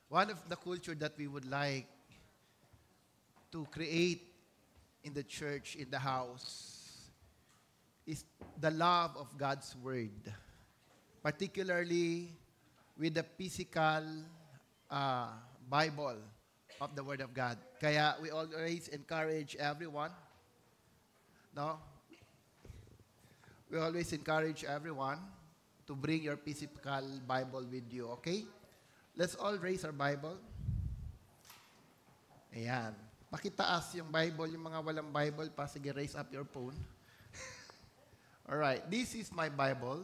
One of the culture that we would like to create in the church, in the house, is the love of God's Word, particularly with the physical Bible of the Word of God. Kaya we always encourage everyone, no? We always encourage everyone to bring your physical Bible with you, okay? Let's all raise our Bible. Ayan. Pakitaas yung Bible, yung mga walang Bible pa, sige, raise up your phone. Alright, this is my Bible.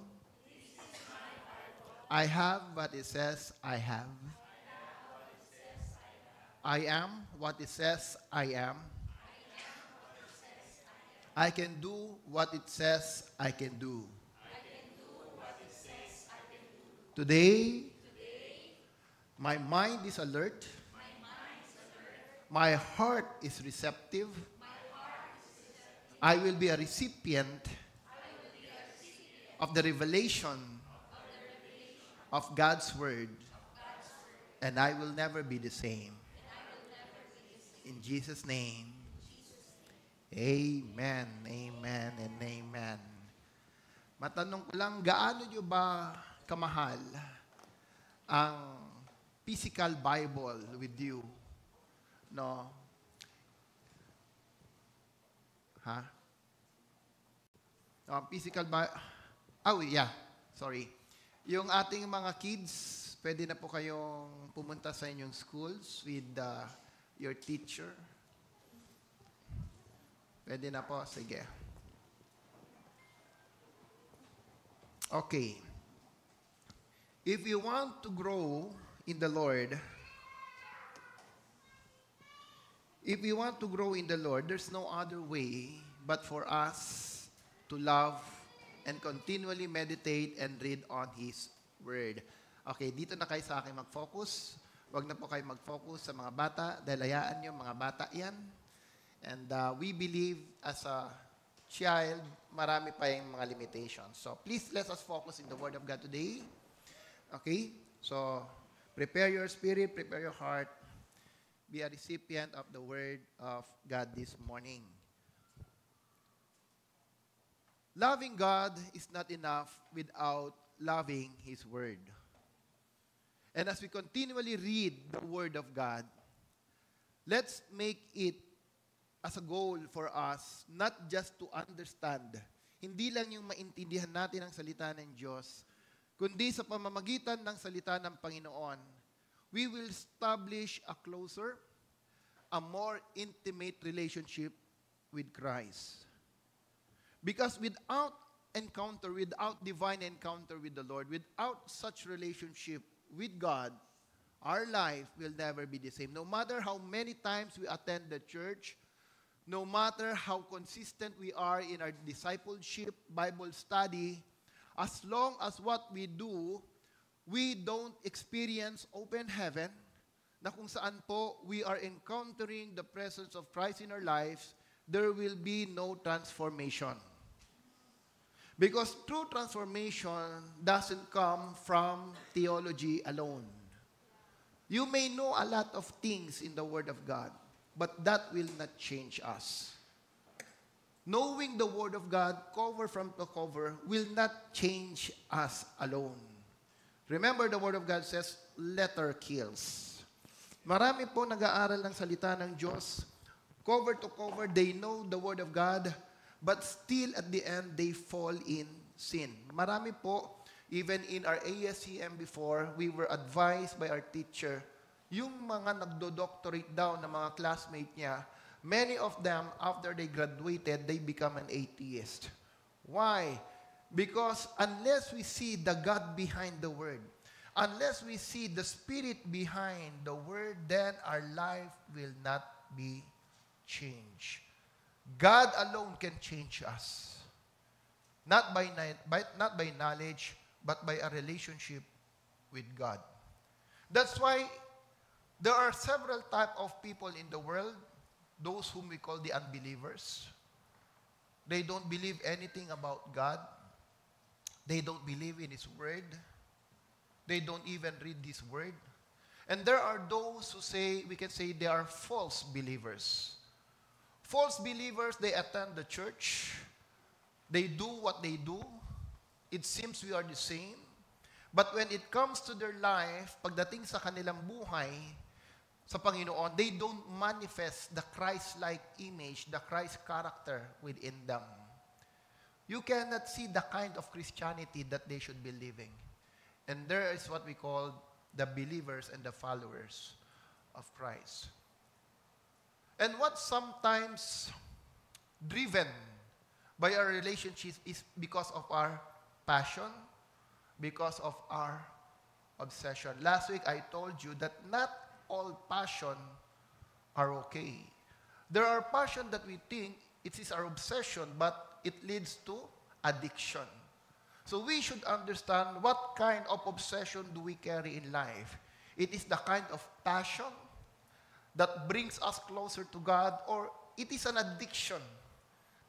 I have what it says I have. I am what it says I am. I can do what it says I can do. Today, my mind is alert. My heart is receptive. I will be a recipient of the revelation of God's Word, and I will never be the same. In Jesus' name, amen, amen, and amen. Matanong ko lang, gaano nyo ba kamahal ang physical Bible with you? No? Ha? No, physical Bible. Oh, yeah. Sorry. Yung ating mga kids, pwede na po kayong pumunta sa inyong schools with your teacher. Pwede na po. Sige. Okay. If you want to grow in the Lord, there's no other way but for us to love and continually meditate and read on His Word. Okay, dito na kayo sa akin mag-focus. Huwag na po kayo mag-focus sa mga bata dahil hayaan nyo, mga bata yan. And we believe as a child, marami pa yung mga limitations. So please let us focus in the Word of God today. Okay? So prepare your spirit, prepare your heart. Be a recipient of the Word of God this morning. Loving God is not enough without loving His Word. And as we continually read the Word of God, let's make it as a goal for us, not just to understand, hindi lang yung maintindihan natin ang salita ng Diyos, kundi sa pamamagitan ng salita ng Panginoon, we will establish a closer, a more intimate relationship with Christ. Because without divine encounter with the Lord, without such relationship with God, our life will never be the same. No matter how many times we attend the church, no matter how consistent we are in our discipleship, Bible study, as long as what we do, we don't experience open heaven, na kung saan po we are encountering the presence of Christ in our lives, there will be no transformation. Because true transformation doesn't come from theology alone. You may know a lot of things in the Word of God, but that will not change us. Knowing the Word of God, cover from the cover, will not change us alone. Remember, the Word of God says, letter kills. Marami po nag-aaral ng salita ng Diyos. Cover to cover, they know the Word of God, but still at the end, they fall in sin. Marami po, even in our ASCM before, we were advised by our teacher, yung mga nagdo-doctorate daw na mga classmate niya, many of them, after they graduated, they become an atheist. Why? Because unless we see the God behind the Word, unless we see the Spirit behind the Word, then our life will not be changed. God alone can change us. Not by knowledge, but by a relationship with God. That's why there are several types of people in the world, those whom we call the unbelievers. They don't believe anything about God. They don't believe in His Word. They don't even read His Word. And there are those who say, we can say they are false believers. False believers, they attend the church. They do what they do. It seems we are the same. But when it comes to their life, pagdating sa kanilang buhay, sa Panginoon, they don't manifest the Christ-like image, the Christ character within them. You cannot see the kind of Christianity that they should be living. And there is what we call the believers and the followers of Christ. And what sometimes driven by our relationships is because of our passion, because of our obsession. Last week, I told you that not all passion are okay. There are passion that we think it is our obsession, but it leads to addiction. So we should understand what kind of obsession do we carry in life. It is the kind of passion that brings us closer to God, or it is an addiction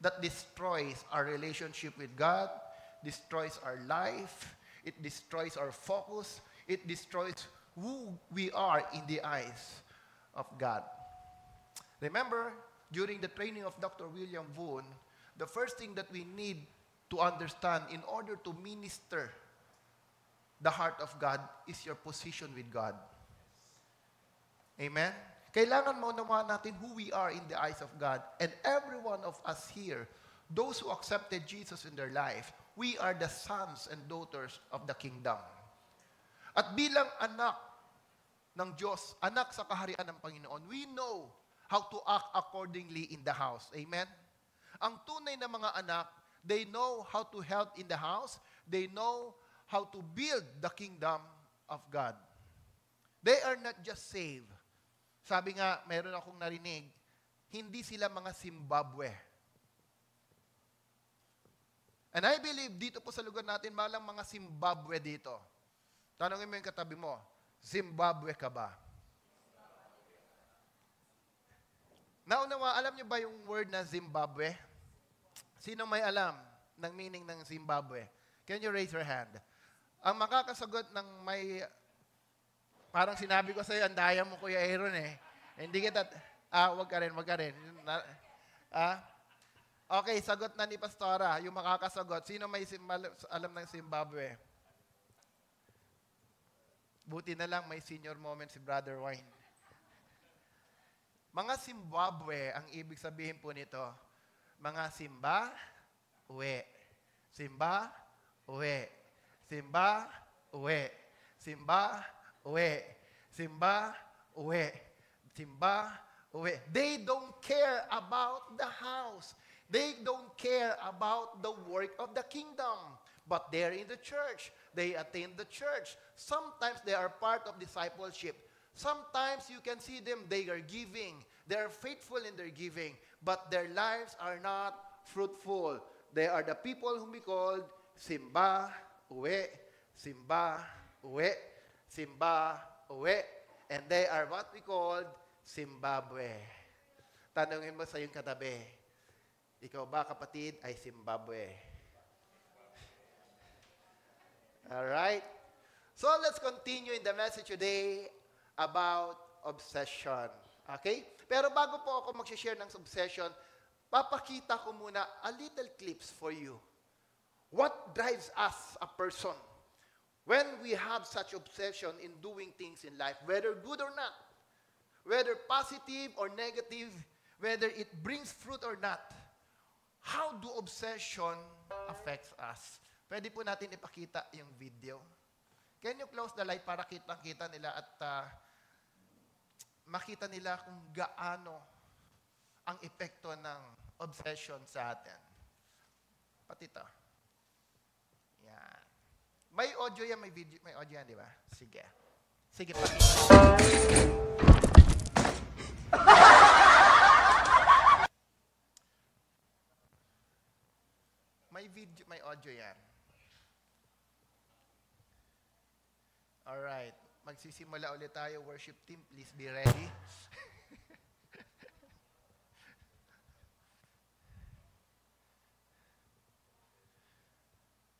that destroys our relationship with God, destroys our life, it destroys our focus, it destroys who we are in the eyes of God. Remember, during the training of Dr. William Boone, the first thing that we need to understand in order to minister the heart of God is your position with God. Amen? Kailangan maunawaan natin who we are in the eyes of God. And every one of us here, those who accepted Jesus in their life, we are the sons and daughters of the kingdom. At bilang anak ng Diyos, anak sa kaharian ng Panginoon, we know how to act accordingly in the house. Amen? Ang tunay na mga anak, they know how to help in the house. They know how to build the kingdom of God. They are not just saved. Sabi nga, meron akong narinig, hindi sila mga Zimbabwe. And I believe, dito po sa lugar natin, malang mga Zimbabwe dito. Tanongin mo yung katabi mo, Zimbabwe ka ba? Naunawa, alam niyo ba yung word na Zimbabwe? Sino may alam ng meaning ng Zimbabwe? Can you raise your hand? Ang makakasagot ng may, parang sinabi ko sa'yo, ang daya mo, Kuya Aaron eh. Hindi kita, wag ka rin. Okay, sagot na ni Pastora, yung makakasagot. Sino may alam ng Zimbabwe? Buti na lang may senior moment si Brother Wine. Mga Zimbabwe, ang ibig sabihin po nito, mga Simba, uwi. Simba, uwi. Simba, uwi. Simba, uwi. Simba, uwi. Simba, uwi. They don't care about the house. They don't care about the work of the kingdom. But they're in the church. They attend the church. Sometimes they are part of discipleship. Sometimes you can see them, they are giving. They are faithful in their giving. But their lives are not fruitful. They are the people whom we call Simba, Uwe, Simba, Uwe, Simba, Uwe. And they are what we call Zimbabwe. Tanungin mo sa iyong katabi, ikaw ba kapatid ay Zimbabwe? Alright? So let's continue in the message today about obsession. Okay? Pero bago po ako mag-share ng obsession, papakita ko muna a little clips for you. What drives us, a person, when we have such obsession in doing things in life, whether good or not, whether positive or negative, whether it brings fruit or not, how do obsession affects us? Pwede po natin ipakita yung video. Can you close the light para kitang-kita nila at makita nila kung gaano ang epekto ng obsession sa atin. Pati ito. Yan. May audio yan, may video, may audio yan, di ba? Sige. Sige, pakita. May video, may audio yan. Alright. Magsisimula ulit tayo. Worship team, please be ready.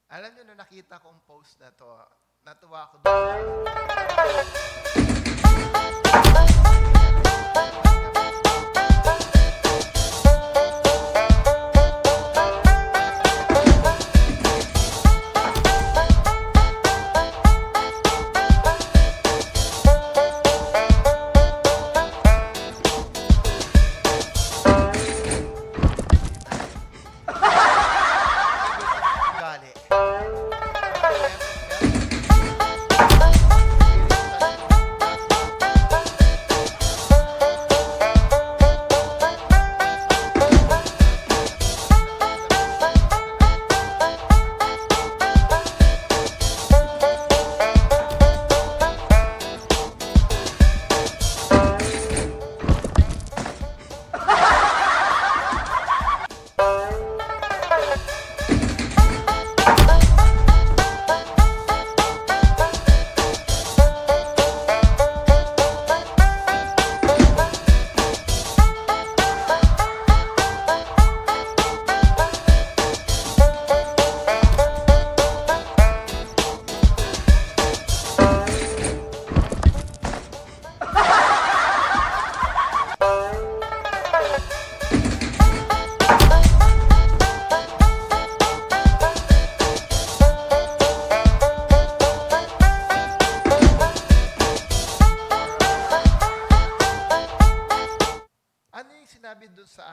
Alam niyo, nung nakita ko ang post na to, natuwa ako doon.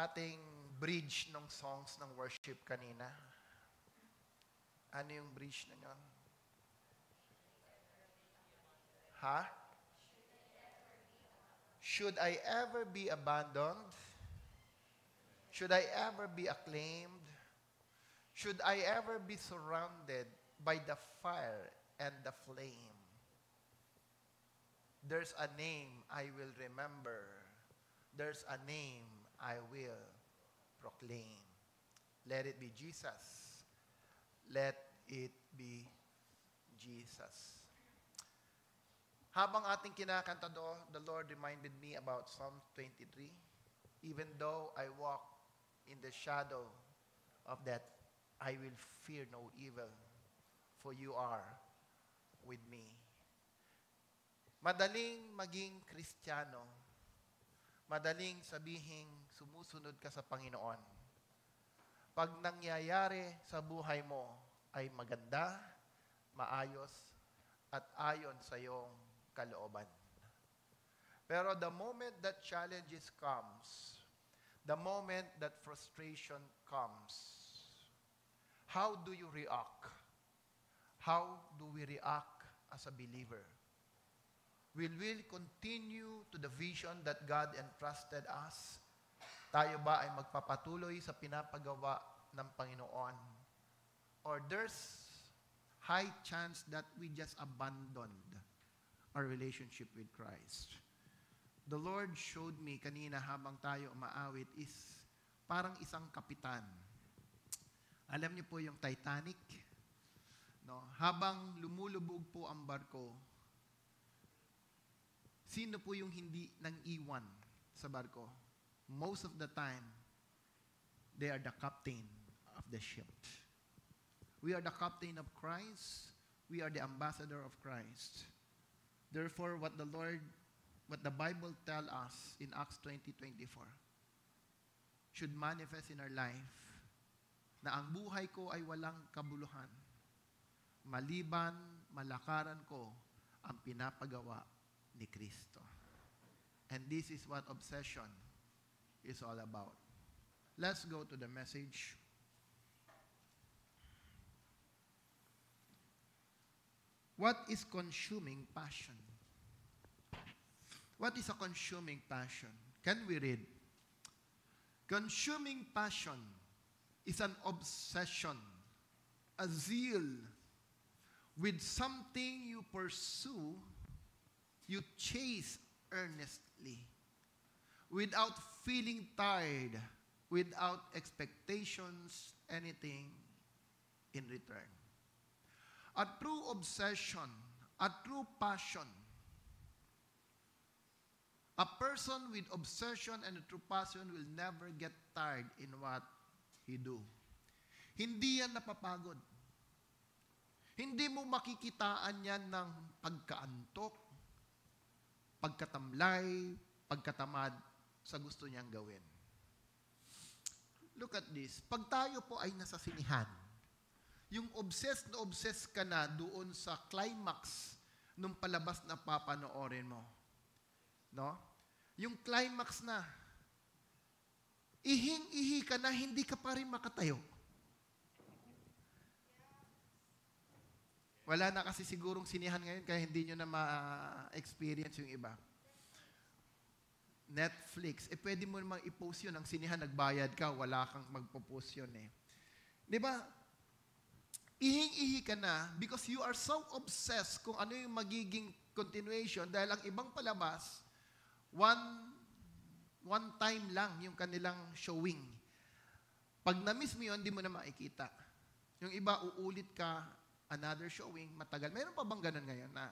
ating bridge ng songs ng worship kanina? Ano yung bridge na yun? Ha? Should I ever be abandoned? Should I ever be acclaimed? Should I ever be surrounded by the fire and the flame? There's a name I will remember. There's a name I will proclaim. Let it be Jesus. Let it be Jesus. Habang ating kinakanta do, the Lord reminded me about Psalm 23. Even though I walk in the shadow of death, I will fear no evil, for you are with me. Madaling maging Kristiyano, madaling sabihing sumusunod ka sa Panginoon. Pag nangyayari sa buhay mo ay maganda, maayos, at ayon sa iyong kalooban. Pero the moment that challenges comes, the moment that frustration comes, how do you react? How do we react as a believer? Will we continue to the vision that God entrusted us? Tayo ba ay magpapatuloy sa pinapagawa ng Panginoon? Or there's high chance that we just abandoned our relationship with Christ? The Lord showed me kanina habang tayo umaawit is parang isang kapitan. Alam niyo po yung Titanic? No? Habang lumulubog po ang barko, sino po yung hindi nang iwan sa barko? Most of the time, they are the captain of the ship. We are the captain of Christ. We are the ambassador of Christ. Therefore, what the Bible tells us in Acts 20:24 should manifest in our life na ang buhay ko ay walang kabuluhan, maliban malakaran ko ang pinapagawa ni Kristo. And this is what obsession is all about. Let's go to the message. What is consuming passion? What is a consuming passion? Can we read? Consuming passion is an obsession, a zeal with something you pursue, you chase earnestly, without feeling tired, without expectations, anything in return. A true obsession, a true passion, a person with obsession and a true passion will never get tired in what he do. Hindi yan napapagod. Hindi mo makikitaan yan ng pagkaantok, pagkatamlay, pagkatamad sa gusto niyang gawin. Look at this. Pag tayo po ay nasa sinihan, yung obsessed na obsessed ka na doon sa climax nung palabas na papanoorin mo. No? Yung climax na, ihing-ihi ka na, hindi ka pa rin makatayo. Wala na kasi sigurong sinihan ngayon kaya hindi nyo na ma-experience yung iba. Netflix. Pwede mo namang i-post yun. Ang sinihan, nagbayad ka, wala kang magpo-post yun eh. Di ba? Ihing-ihi ka na because you are so obsessed kung ano yung magiging continuation dahil ang ibang palabas, one time lang yung kanilang showing. Pag na-miss mo yun, hindi mo na makikita. Yung iba, uulit ka, another showing, matagal. Mayroon pa bang ganun ngayon na,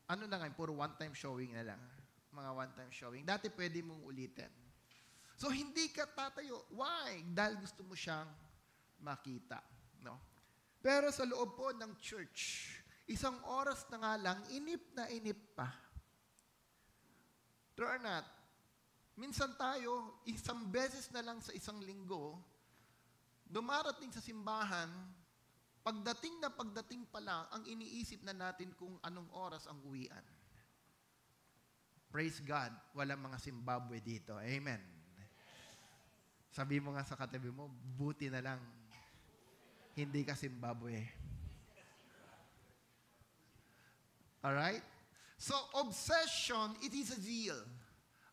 ano na ngayon, puro one-time showing na lang. Mga one-time showing. Dati pwede mong ulitin. So, hindi ka tatayo. Why? Dahil gusto mo siyang makita. No? Pero sa loob po ng church, isang oras na nga lang, inip na inip pa. True or not? Minsan tayo, isang beses na lang sa isang linggo, dumarating sa simbahan, pagdating pa lang, ang iniisip na natin kung anong oras ang uwian. Praise God, walang mga Zimbabwe dito. Amen. Sabi mo nga sa katabi mo, buti na lang, hindi ka Zimbabwe. Alright? So, obsession, it is a zeal.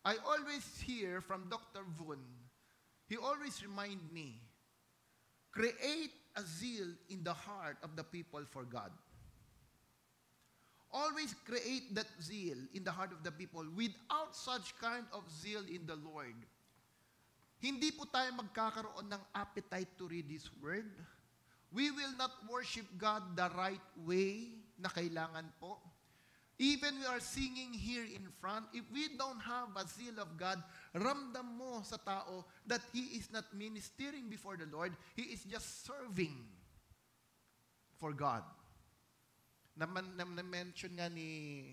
I always hear from Dr. Voon, he always remind me, create a zeal in the heart of the people for God. Always create that zeal in the heart of the people. Without such kind of zeal in the Lord, hindi po tayo magkakaroon ng appetite to read His Word. We will not worship God the right way na kailangan po. Even we are singing here in front, if we don't have a zeal of God, ramdam mo sa tao that he is not ministering before the Lord, he is just serving for God. Na-mention nga ni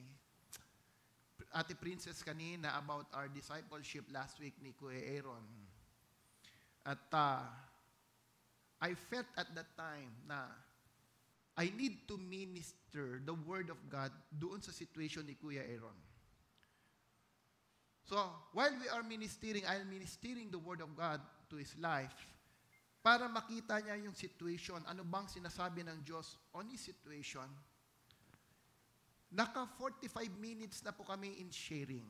Ate Princess kanina about our discipleship last week ni Kuya Aaron. At I felt at that time na I need to minister the Word of God doon sa situation ni Kuya Aaron. So, while we are ministering, I'm ministering the Word of God to his life para makita niya yung situation, ano bang sinasabi ng Diyos on his situation. Naka 45 minutes na po kami in sharing.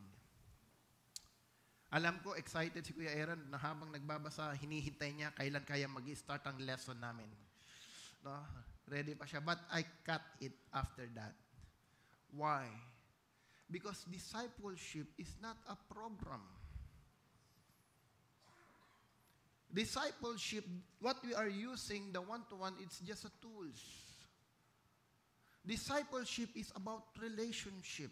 Alam ko, excited si Kuya Aaron na habang nagbabasa, hinihintay niya kailan kaya mag-start ang lesson namin. No? Ready pa siya. But I cut it after that. Why? Because discipleship is not a program. Discipleship, what we are using, the one-to-one, it's just a tools. Discipleship is about relationship.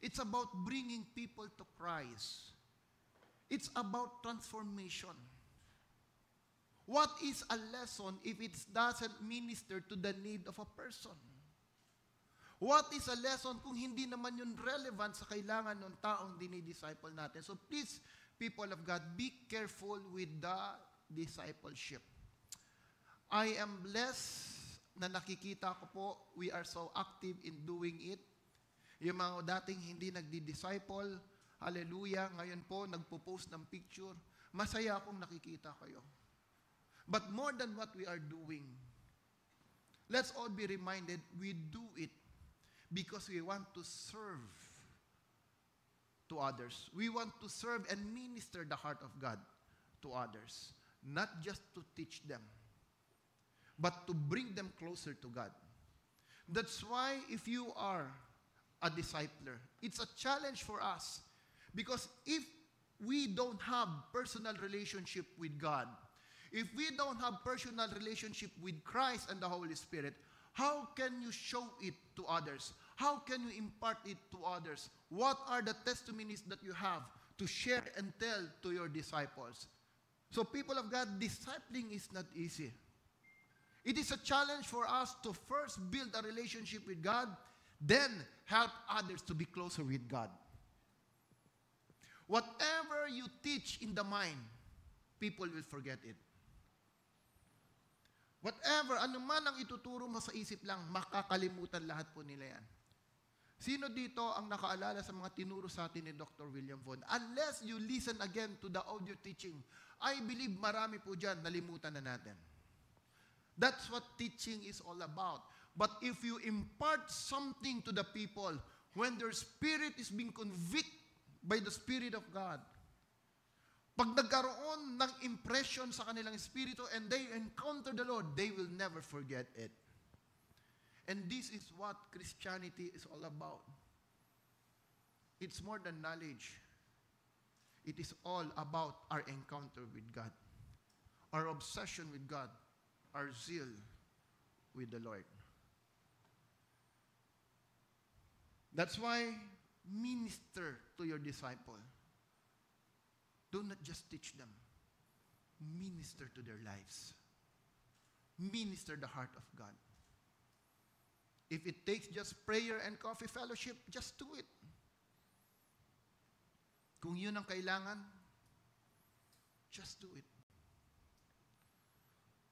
It's about bringing people to Christ. It's about transformation. What is a lesson if it doesn't minister to the need of a person? What is a lesson kung hindi naman yun relevant sa kailangan ng taong dinidisciple natin? So please, people of God, be careful with the discipleship. I am blessed na nakikita ko po, we are so active in doing it. Yung mga dating hindi nagdi-disciple, hallelujah, ngayon po nagpo-post ng picture. Masaya akong nakikita kayo. But more than what we are doing, let's all be reminded we do it because we want to serve to others. We want to serve and minister the heart of God to others. Not just to teach them, but to bring them closer to God. That's why if you are a discipler, it's a challenge for us. Because if we don't have personal relationship with God, if we don't have personal relationship with Christ and the Holy Spirit, how can you show it to others? How can you impart it to others? What are the testimonies that you have to share and tell to your disciples? So people of God, discipling is not easy. It is a challenge for us to first build a relationship with God, then help others to be closer with God. Whatever you teach in the mind, people will forget it. Whatever, anuman ang ituturo mo sa isip lang, makakalimutan lahat po nila yan. Sino dito ang nakaalala sa mga tinuro sa atin ni Dr. William Vaughan? Unless you listen again to the audio teaching, I believe marami po dyan, nalimutan na natin. That's what teaching is all about. But if you impart something to the people, when their spirit is being convicted by the Spirit of God, pag nagkaroon ng impression sa kanilang espiritu and they encounter the Lord, they will never forget it. And this is what Christianity is all about. It's more than knowledge. It is all about our encounter with God, our obsession with God, our zeal with the Lord. That's why minister to your disciple. Do not just teach them. Minister to their lives. Minister the heart of God. If it takes just prayer and coffee fellowship, just do it. Kung yun ang kailangan, just do it.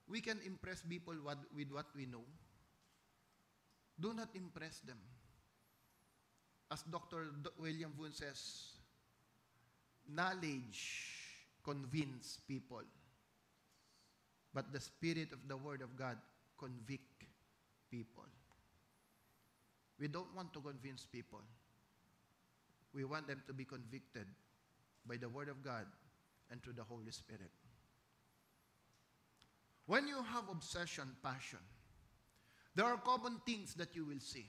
We can impress people with what we know. Do not impress them. As Dr. William Vaughan says, knowledge convince people. But the Spirit of the Word of God convict people. We don't want to convince people. We want them to be convicted by the Word of God and through the Holy Spirit. When you have obsession, passion, there are common things that you will see.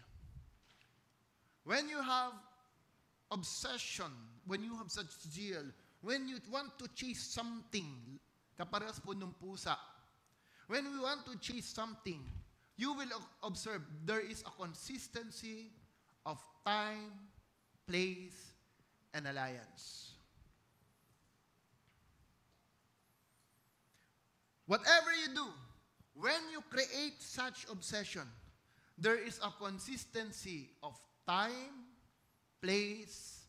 When you have obsession, when you have such zeal, when you want to chase something, kaparehas po nung pusa, when we want to chase something, you will observe there is a consistency of time, place, and alliance. Whatever you do, when you create such obsession, there is a consistency of time, place,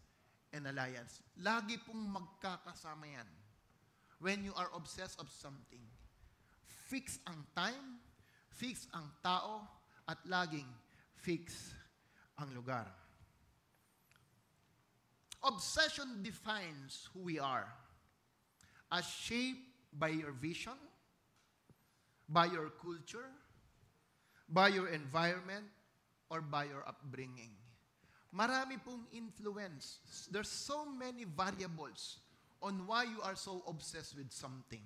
and alliance. Lagi pong magkakasama yan. When you are obsessed of something, fix ang time, fix ang tao, at laging fix ang lugar. Obsession defines who we are, as shaped by your vision, by your culture, by your environment, or by your upbringing. Marami pong influence. There's so many variables on why you are so obsessed with something.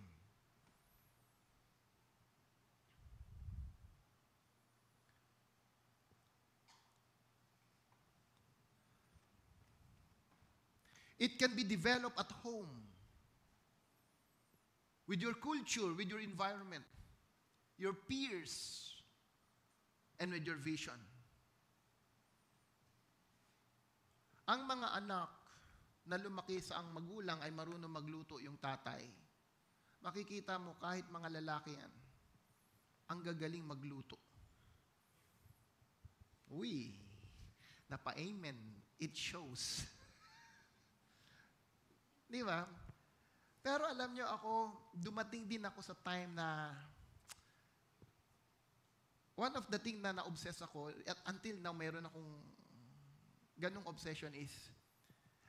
It can be developed at home, with your culture, with your environment, your peers, and with your vision. Ang mga anak na lumaki sa ang magulang ay marunong magluto yung tatay. Makikita mo kahit mga lalaki yan, ang gagaling magluto. Uy, napa-amen. It shows. Di ba? Pero alam nyo ako, dumating din ako sa time na one of the things na na-obsess ako, at until now mayroon akong ganong obsession is,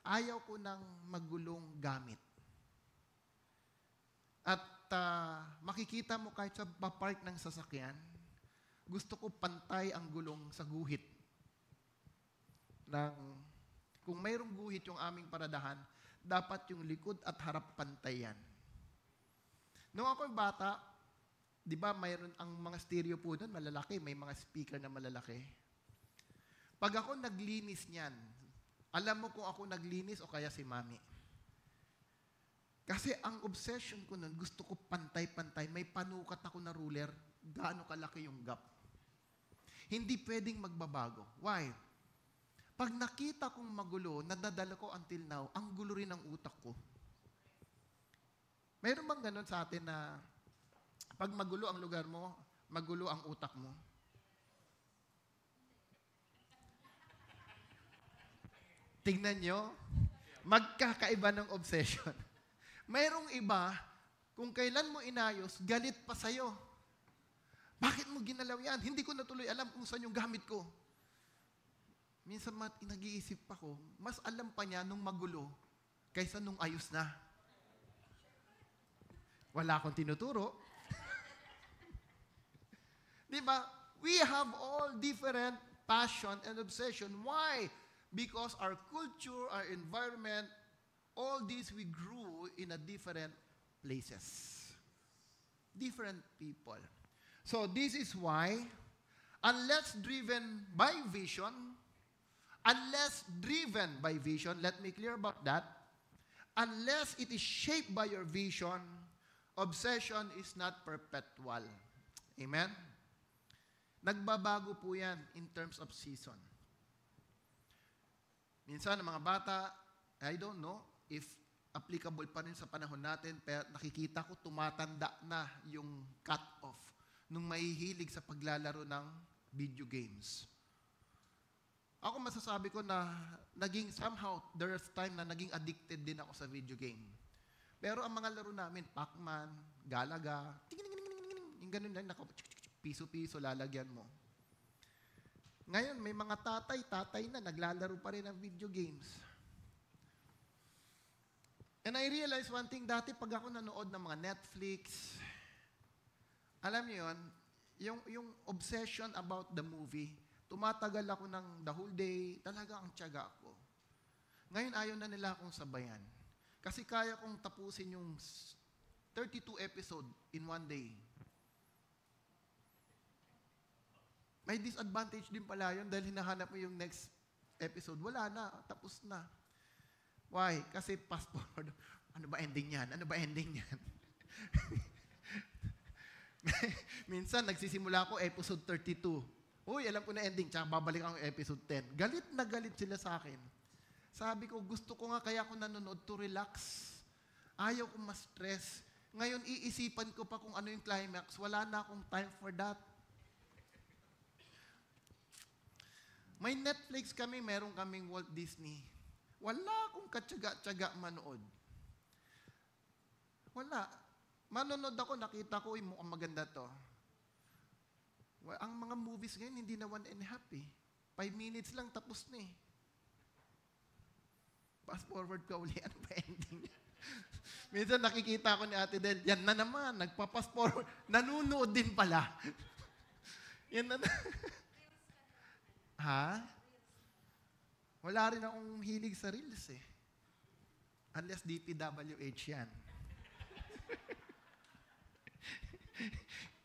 ayaw ko ng magulong gamit. At makikita mo kahit sa park ng sasakyan, gusto ko pantay ang gulong sa guhit. Kung mayroong guhit yung aming paradahan, dapat yung likod at harap pantay yan. Noong ako'y bata, di ba mayroon ang mga stereo po doon, malalaki, may mga speaker na malalaki. Pag ako naglinis niyan, alam mo kung ako naglinis o kaya si mami. Kasi ang obsession ko nun, gusto ko pantay-pantay. May panukat ako na ruler, gaano kalaki yung gap. Hindi pwedeng magbabago. Why? Pag nakita kong magulo, nadadala ko until now, ang gulo rin ang utak ko. Mayroon bang ganun sa atin na pag magulo ang lugar mo, magulo ang utak mo? Tingnan nyo, magkakaiba ng obsession. Mayroong iba, kung kailan mo inayos, galit pa sa'yo. Bakit mo ginalaw yan? Hindi ko natuloy alam kung saan yung gamit ko. Minsan nag-iisip pa ko, mas alam pa niya nung magulo kaysa nung ayos na. Wala akong tinuturo. Di ba? We have all different passion and obsession. Why? Because our culture, our environment, all this we grew in a different places. Different people. So this is why, unless driven by vision, let me clear about that, unless it is shaped by your vision, obsession is not perpetual. Amen? Nagbabago po yan in terms of season. Minsan, ang mga bata, I don't know if applicable pa rin sa panahon natin, pero nakikita ko tumatanda na yung cut-off nung mahihilig sa paglalaro ng video games. Ako masasabi ko na somehow, there's time na naging addicted din ako sa video game. Pero ang mga laro namin, Pac-Man, Galaga, yung ganun lang, piso-piso lalagyan mo. Ngayon, may mga tatay na naglalaro pa rin ng video games. And I realized one thing, dati pag ako nanood ng mga Netflix, alam niyo yun, yung obsession about the movie, tumatagal ako ng the whole day, talaga ang tiyaga ko. Ngayon ayaw na nila akong sabayan. Kasi kaya kong tapusin yung 32 episode in one day. May disadvantage din pala yun dahil hinahanap mo yung next episode. Wala na, tapos na. Why? Kasi fast forward. Ano ba ending yan? Ano ba ending yan? Minsan, nagsisimula ako episode 32. Uy, alam ko na ending, tsaka babalik ako episode 10. Galit na galit sila sa akin. Sabi ko, gusto ko nga kaya ako nanonood to relax. Ayaw kong ma-stress. Ngayon, iisipan ko pa kung ano yung climax. Wala na akong time for that. May Netflix kami, meron kaming Walt Disney. Wala akong katsaga-tsaga manood. Wala. Manonood ako, nakita ko, mukhang maganda to. Well, ang mga movies ngayon, hindi na 1.5 eh. 5 minutes lang, tapos na eh. Fast forward ka uli, ano ba ending? Minsan nakikita ko ni Ate Del, yan na naman, nagpa-fast forward. Nanunood din pala. Yan na. Ha? Wala rin akong hilig sa reels eh. Unless DPWH yan.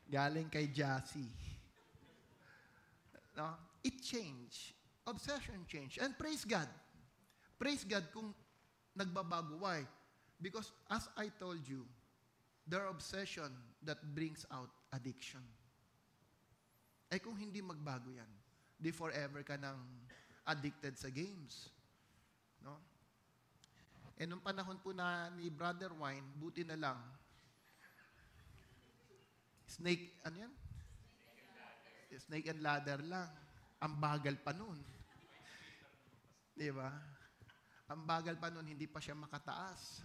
Galing kay Jassy. No? It changed. Obsession changed. And praise God. Praise God kung nagbabago. Why? Because as I told you, there are obsession that brings out addiction. Eh kung hindi magbago yan, di forever ka nang addicted sa games. No? Eh nung panahon po na ni Brother Wine, buti na lang, snake, ano yan? Snake and ladder lang. Ang bagal pa nun. Di ba? Ang bagal pa nun, hindi pa siya makataas.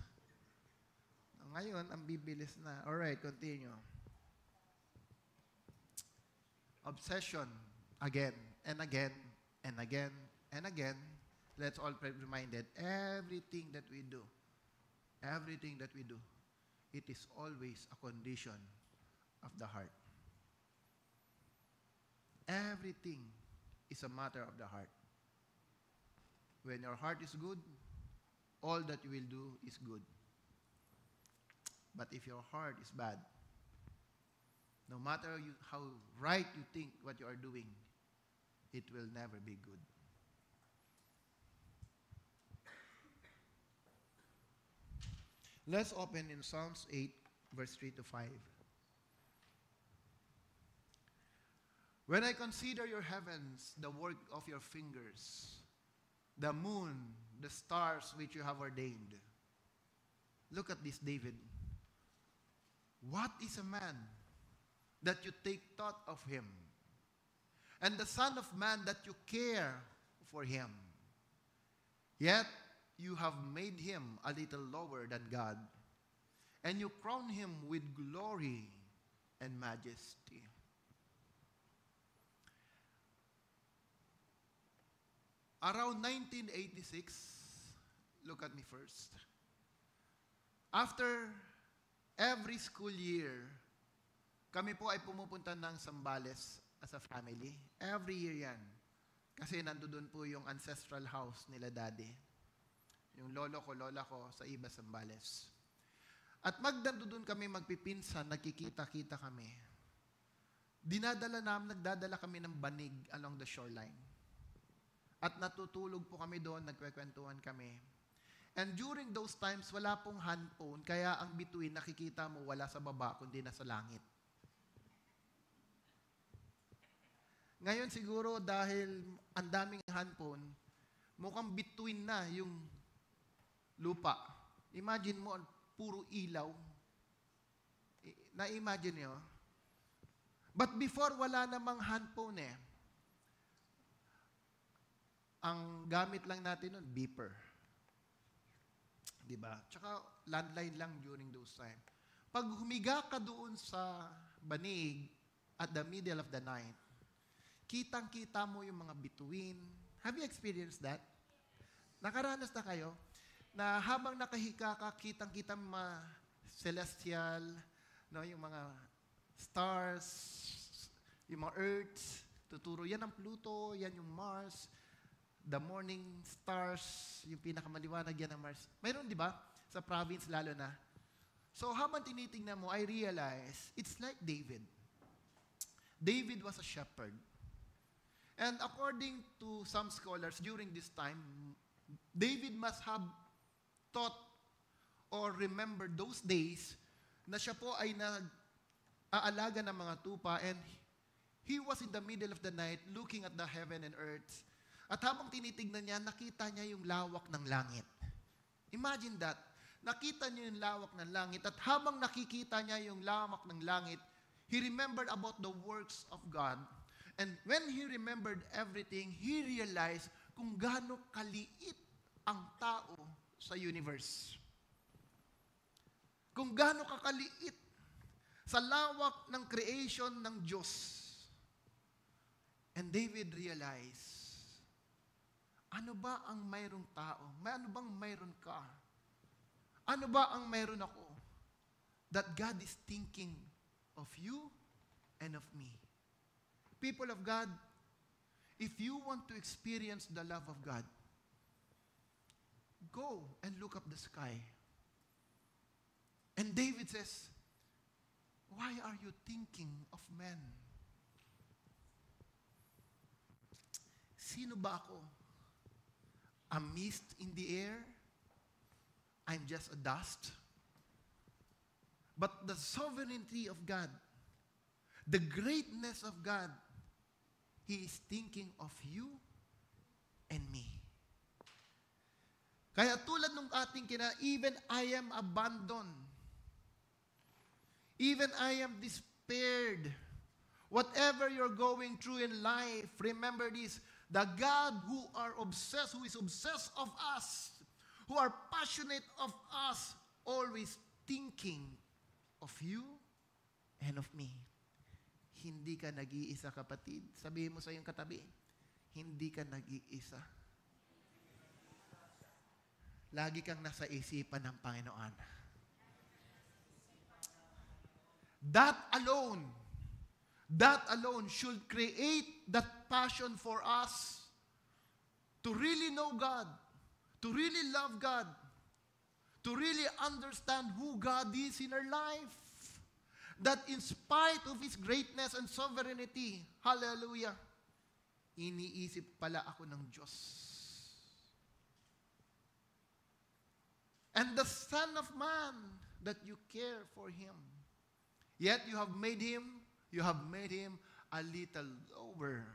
Ngayon, ang bibilis na. Alright, continue. Obsession. Again, and again, and again, and again. Let's all be reminded, everything that we do, it is always a condition of the heart. Everything is a matter of the heart. When your heart is good, all that you will do is good. But if your heart is bad, no matter how right you think what you are doing, it will never be good. Let's open in Psalms 8, verse 3 to 5. When I consider your heavens, the work of your fingers, the moon, the stars which you have ordained. Look at this, David. What is a man that you take thought of him? And the Son of Man that you care for him? Yet you have made him a little lower than God, and you crown him with glory and majesty. Around 1986, look at me first. After every school year, kami po ay pumupunta ng Zambales as a family. Every year yan. Kasi nandoon po yung ancestral house nila daddy. Yung lolo ko, lola ko sa Iba, Zambales. At magdandoon kami magpipinsan, nagkikita-kita kami. Nagdadala kami ng banig along the shoreline. At natutulog po kami doon, nagkwekwentuhan kami. And during those times, wala pong handphone, kaya ang bituin, nakikita mo, wala sa baba, kundi nasa langit. Ngayon siguro, dahil ang daming handphone, mukhang bituin na yung lupa. Imagine mo, puro ilaw. Na-imagine nyo? But before, wala namang handphone eh. Ang gamit lang natin nun, beeper. Diba? Tsaka landline lang during those time. Pag humiga ka doon sa banig at the middle of the night, kitang-kita mo yung mga bituin. Have you experienced that? Nakaranas na kayo? na habang nakahika ka, kitang-kita mga celestial, no, yung mga stars, yung mga earths, tuturo yan ang Pluto, yan yung Mars, the morning stars, yung pinakamaliwanag yan ang Mars. Mayroon, di ba? Sa province lalo na. So habang tinitingnan mo, I realize, it's like David. David was a shepherd. And according to some scholars, during this time, David must have thought or remembered those days na siya po ay nag-aalaga ng mga tupa and he was in the middle of the night looking at the heaven and earth. At habang tinitignan niya, nakita niya yung lawak ng langit. Imagine that. Nakita niya yung lawak ng langit at habang nakikita niya yung lawak ng langit, he remembered about the works of God. And when he remembered everything, he realized kung gaano kaliit ang tao sa universe. Kung gaano kakaliit sa lawak ng creation ng Diyos. And David realized, ano ba ang mayroong tao? Ano bang mayroon ka? Ano ba ang mayroon ako? That God is thinking of you and of me. People of God, if you want to experience the love of God, go and look up the sky. And David says, why are you thinking of men? Sino ba ako? A mist in the air? I'm just a dust? But the sovereignty of God, the greatness of God, He is thinking of you and me. Kaya tulad nung ating even I am abandoned. Even I am despaired. Whatever you're going through in life, remember this, the God who is obsessed of us, who are passionate of us, always thinking of you and of me. Hindi ka nag-iisa, kapatid. Sabihin mo sa iyong katabi, hindi ka nag-iisa. Lagi kang nasa isipan ng Panginoon. That alone should create that passion for us to really know God, to really love God, to really understand who God is in our life. That in spite of His greatness and sovereignty, hallelujah, iniisip pala ako ng Diyos. And the Son of Man, that you care for Him. Yet you have made Him a little lower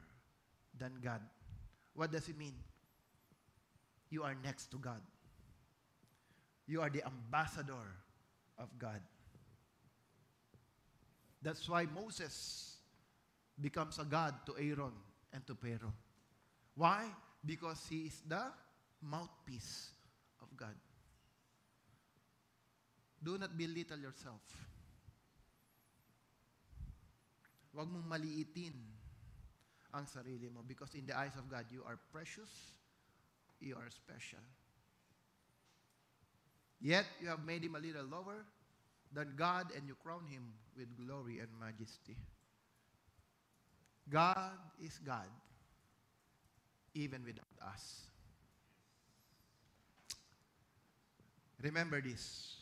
than God. What does it mean? You are next to God. You are the ambassador of God. That's why Moses becomes a God to Aaron and to Pharaoh. Why? Because he is the mouthpiece of God. Do not belittle yourself. Huwag mong maliitin ang sarili mo because in the eyes of God, you are precious, you are special. Yet, you have made Him a little lower than God and you crown Him with glory and majesty. God is God, even without us. Remember this.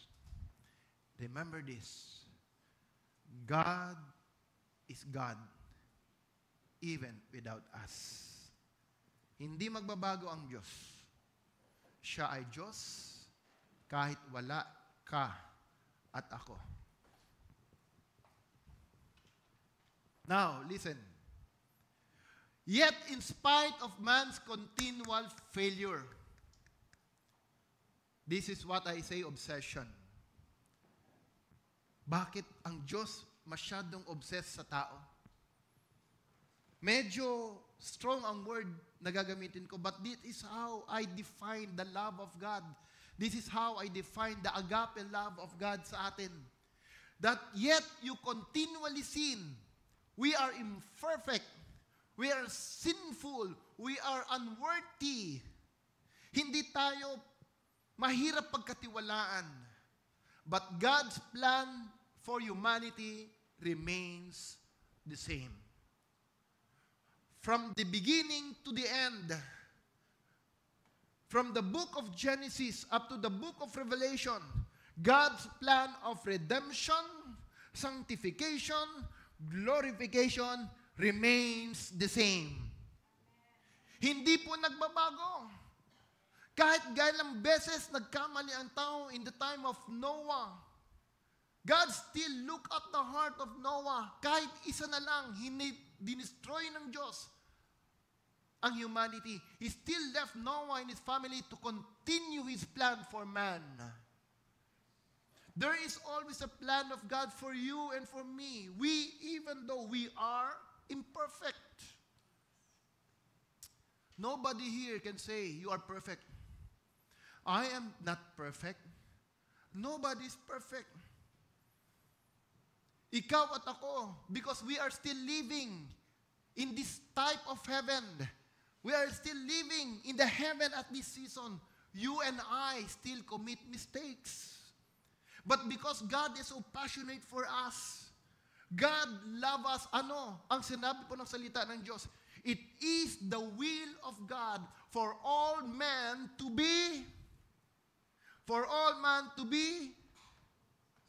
Remember this. God is God, even without us. Hindi magbabago ang Diyos. Siya ay Diyos kahit wala ka at ako. Now, listen. Yet, in spite of man's continual failure, this is what I say, obsession. Bakit ang Diyos masyadong obsessed sa tao? Medyo strong ang word na gagamitin ko, but this is how I define the love of God. This is how I define the agape love of God sa atin. That yet you continually sin. We are imperfect. We are sinful. We are unworthy. Hindi tayo mahirap pagkatiwalaan. But God's plan for humanity remains the same. From the beginning to the end, from the book of Genesis up to the book of Revelation, God's plan of redemption, sanctification, glorification remains the same. Hindi po nagbabago. Kahit gailang beses nagkamali ang tao in the time of Noah, God still look at the heart of Noah. Kahit isa na lang, dinestroy ng Diyos ang humanity. He still left Noah and his family to continue His plan for man. There is always a plan of God for you and for me. Even though we are imperfect. Nobody here can say, you are perfect. I am not perfect. Nobody is perfect. Ikaw at ako, because we are still living in this type of heaven. We are still living in the heaven at this season. You and I still commit mistakes. But because God is so passionate for us, God loves us. Ano ang sinabi po ng salita ng Diyos? It is the will of God for all man to be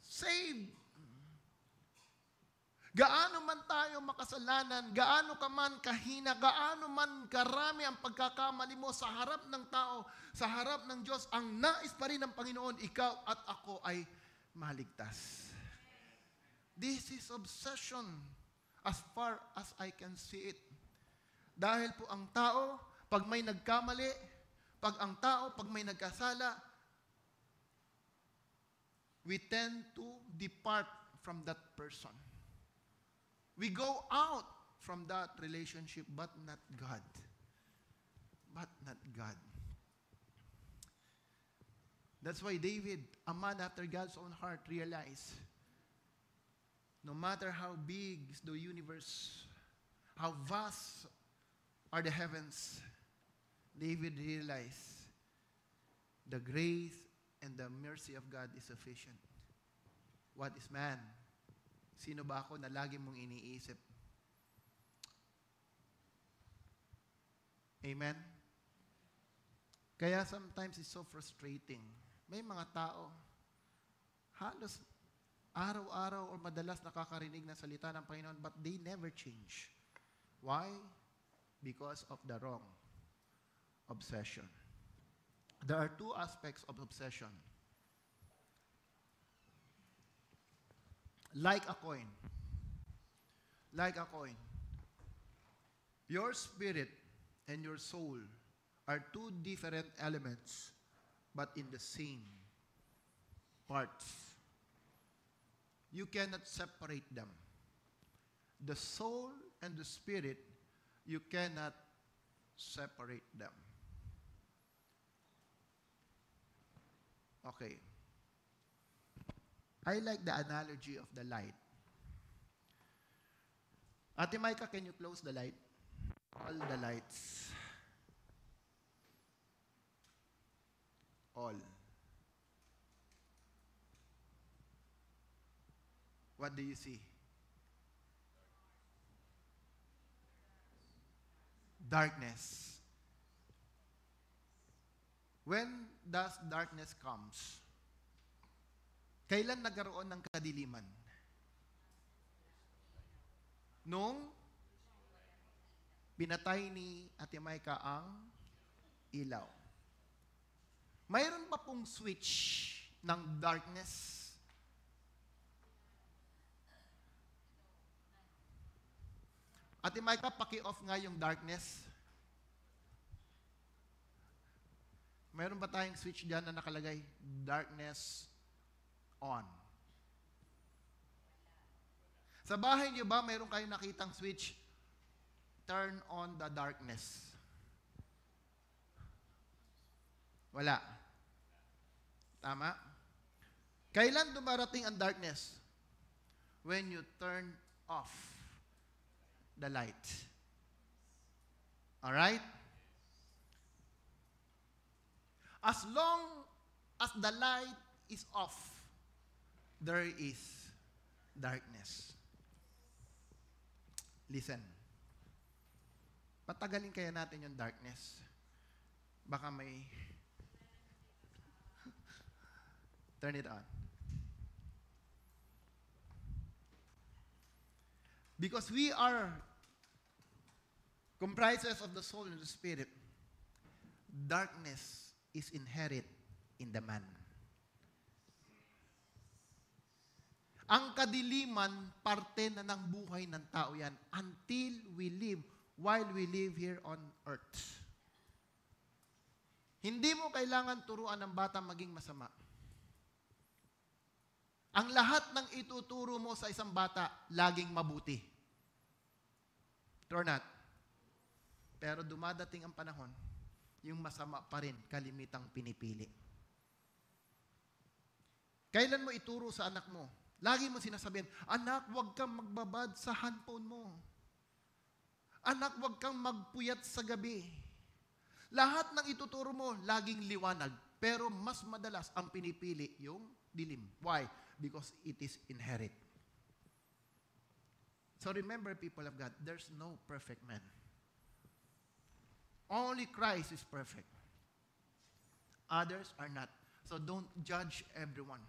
saved. Gaano man tayo makasalanan, gaano ka man kahina, gaano man karami ang pagkakamali mo sa harap ng tao, sa harap ng Diyos, ang nais pa rin ng Panginoon, ikaw at ako ay maligtas. This is obsession as far as I can see it. Dahil po ang tao, pag may nagkamali, pag may nagkasala, we tend to depart from that person. We go out from that relationship, but not God. But not God. That's why David, a man after God's own heart, realized, no matter how big is the universe, how vast are the heavens, David realized the grace and the mercy of God is sufficient. What is man? Sino ba ako na lagi mong iniisip? Amen? Kaya sometimes it's so frustrating. May mga tao, halos araw-araw o madalas nakakarinig ng salita ng Panginoon, but they never change. Why? Because of the wrong obsession. There are two aspects of obsession. Like a coin. Like a coin. Your spirit and your soul are two different elements, but in the same parts. You cannot separate them. The soul and the spirit, you cannot separate them. Okay. I like the analogy of the light. Ate Micah, can you close the light? All the lights. All. What do you see? Darkness. When does darkness comes? Kailan nagkaroon ng kadiliman? Nung pinatay ni Ate Micah ang ilaw. Mayroon pa pong switch ng darkness? Ate Micah, paki-off nga yung darkness. Mayroon ba tayong switch dyan na nakalagay? Darkness on. Sa bahay niyo ba, mayroon kayong nakitang switch? Turn on the darkness. Wala. Tama? Kailan dumarating ang darkness? When you turn off the light. Alright? As long as the light is off, there is darkness. Listen. Patagalin kaya natin yung darkness. Baka may... Turn it on. Because we are comprises of the soul and the spirit, darkness is inherent in the man. Ang kadiliman, parte na ng buhay ng tao yan until we live, while we live here on earth. Hindi mo kailangan turuan ng bata maging masama. Ang lahat ng ituturo mo sa isang bata, laging mabuti. True or not? Pero dumadating ang panahon, yung masama pa rin, kalimitang pinipili. Kailan mo ituro sa anak mo? Lagi mo sinasabihin, anak, huwag kang magbabad sa handphone mo. Anak, huwag kang magpuyat sa gabi. Lahat ng ituturo mo, laging liwanag. Pero mas madalas ang pinipili yung dilim. Why? Because it is inherent. So remember, people of God, there's no perfect man. Only Christ is perfect. Others are not. So don't judge everyone.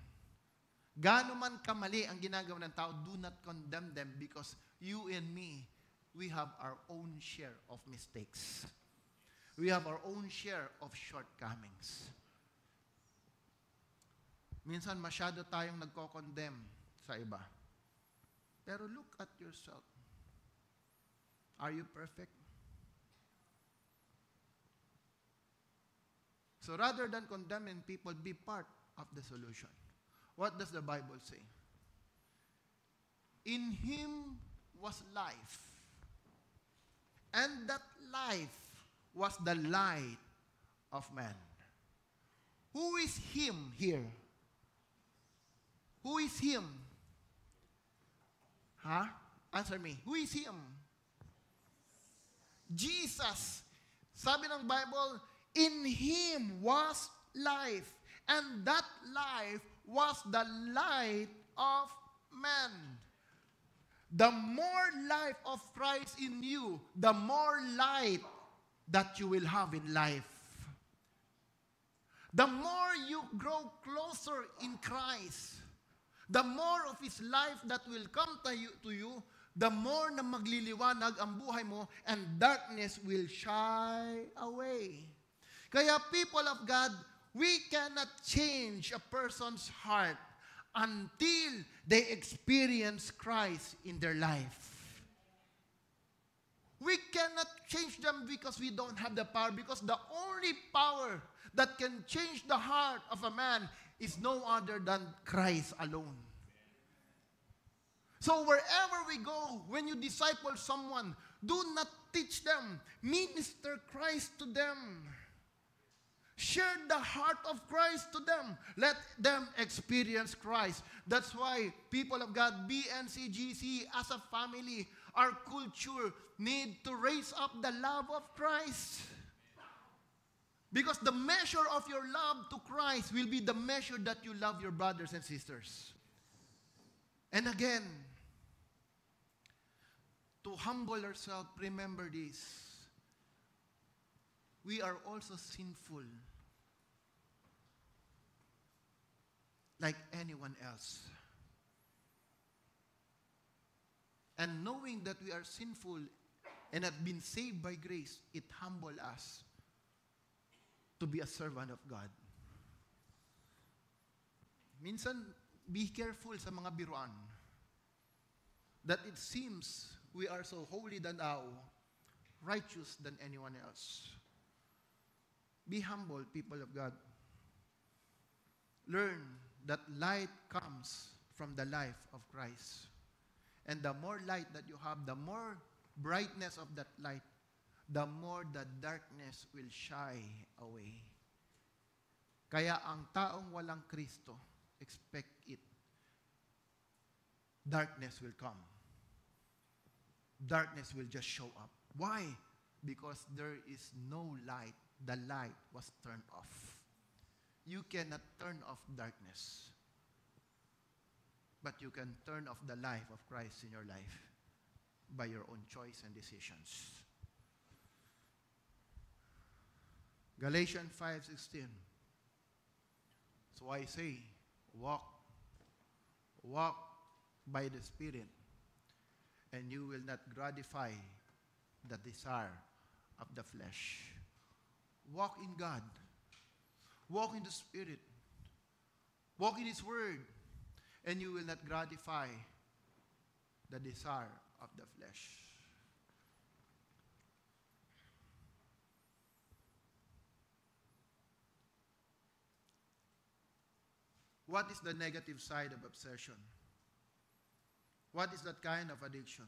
Gaano man kamali ang ginagawa ng tao, do not condemn them because you and me, we have our own share of mistakes. We have our own share of shortcomings. Minsan masyado tayong nagko-condemn sa iba. Pero look at yourself. Are you perfect? So rather than condemning people, be part of the solution. What does the Bible say? In Him was life, and that life was the light of man. Who is Him here? Who is Him? Huh? Answer me. Who is Him? Jesus. Sabi ng Bible, in Him was life, and that life was the light of man. The more life of Christ in you, the more light that you will have in life. The more you grow closer in Christ, the more of His life that will come to you, the more na magliliwanag ang buhay mo and darkness will shy away. Kaya people of God, we cannot change a person's heart until they experience Christ in their life. We cannot change them because we don't have the power, because the only power that can change the heart of a man is no other than Christ alone. So wherever we go, when you disciple someone, do not teach them. Minister Christ to them. Share the heart of Christ to them. Let them experience Christ. That's why, people of God, BNCGC as a family, our culture need to raise up the love of Christ. Because the measure of your love to Christ will be the measure that you love your brothers and sisters. And again, to humble ourselves, remember this. We are also sinful like anyone else. And knowing that we are sinful and have been saved by grace, it humbles us to be a servant of God. Minsan, be careful sa mga biruan that it seems we are so holy than thou, righteous than anyone else. Be humble, people of God. Learn that light comes from the life of Christ. And the more light that you have, the more brightness of that light, the more the darkness will shy away. Kaya ang taong walang Kristo, expect it. Darkness will come. Darkness will just show up. Why? Because there is no light. The light was turned off. you cannot turn off darkness. But you can turn off the life of Christ in your life by your own choice and decisions. Galatians 5:16. So I say, walk by the Spirit, and you will not gratify the desire of the flesh. Walk in God. Walk in the Spirit. Walk in His Word, and you will not gratify the desire of the flesh. What is the negative side of obsession? What is that kind of addiction?